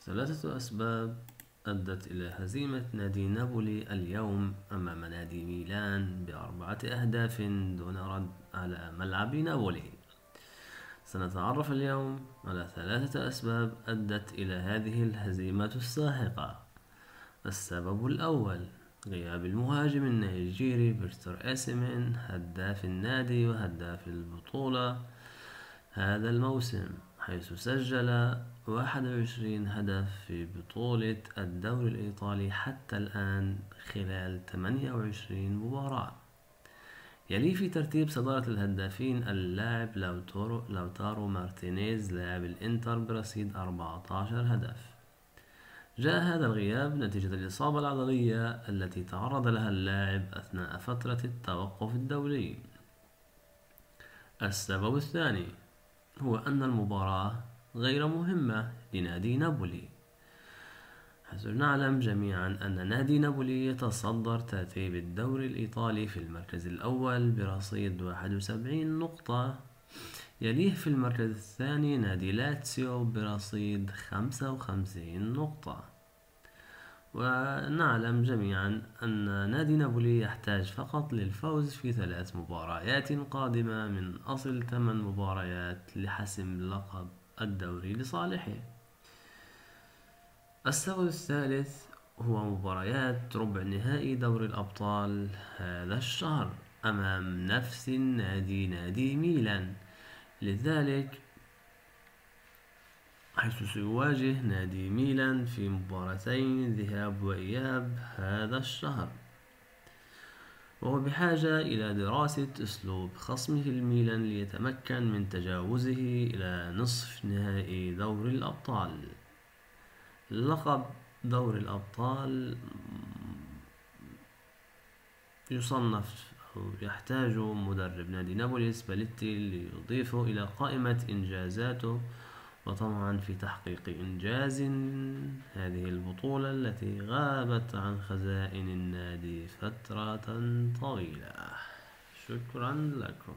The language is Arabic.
ثلاثة أسباب أدت إلى هزيمة نادي نابولي اليوم أمام نادي ميلان ب4 أهداف دون رد على ملعب نابولي. سنتعرف اليوم على 3 أسباب أدت إلى هذه الهزيمة الساحقة. السبب الأول: غياب المهاجم النيجيري فيكتور أوسيمين، هداف النادي وهداف البطولة هذا الموسم، حيث سجل 21 هدف في بطولة الدوري الإيطالي حتى الآن خلال 28 مباراة. يلي في ترتيب صدارة الهدافين اللاعب لوتارو مارتينيز لاعب الإنتر برصيد 14 هدف. جاء هذا الغياب نتيجة الإصابة العضلية التي تعرض لها اللاعب أثناء فترة التوقف الدولي. السبب الثاني هو أن المباراة غير مهمة لنادي نابولي، حيث نعلم جميعا أن نادي نابولي يتصدر ترتيب الدوري الإيطالي في المركز الأول برصيد 71 نقطة، يليه في المركز الثاني نادي لاتسيو برصيد 55 نقطة. ونعلم جميعا أن نادي نابولي يحتاج فقط للفوز في 3 مباريات قادمة من أصل 8 مباريات لحسم لقب الدوري لصالحه. السبب الثالث هو مباريات ربع نهائي دوري الأبطال هذا الشهر أمام نفس النادي نادي ميلان، لذلك حيث سيواجه نادي ميلان في مباراتين ذهاب وإياب هذا الشهر، وهو بحاجة إلى دراسة أسلوب خصمه الميلان ليتمكن من تجاوزه إلى نصف نهائي دوري الأبطال. لقب دوري الأبطال يصنف أو يحتاج مدرب نادي نابولي سباليتي ليضيفه إلى قائمة إنجازاته، وطمعا في تحقيق إنجاز هذه البطولة التي غابت عن خزائن النادي فترة طويلة. شكرا لكم.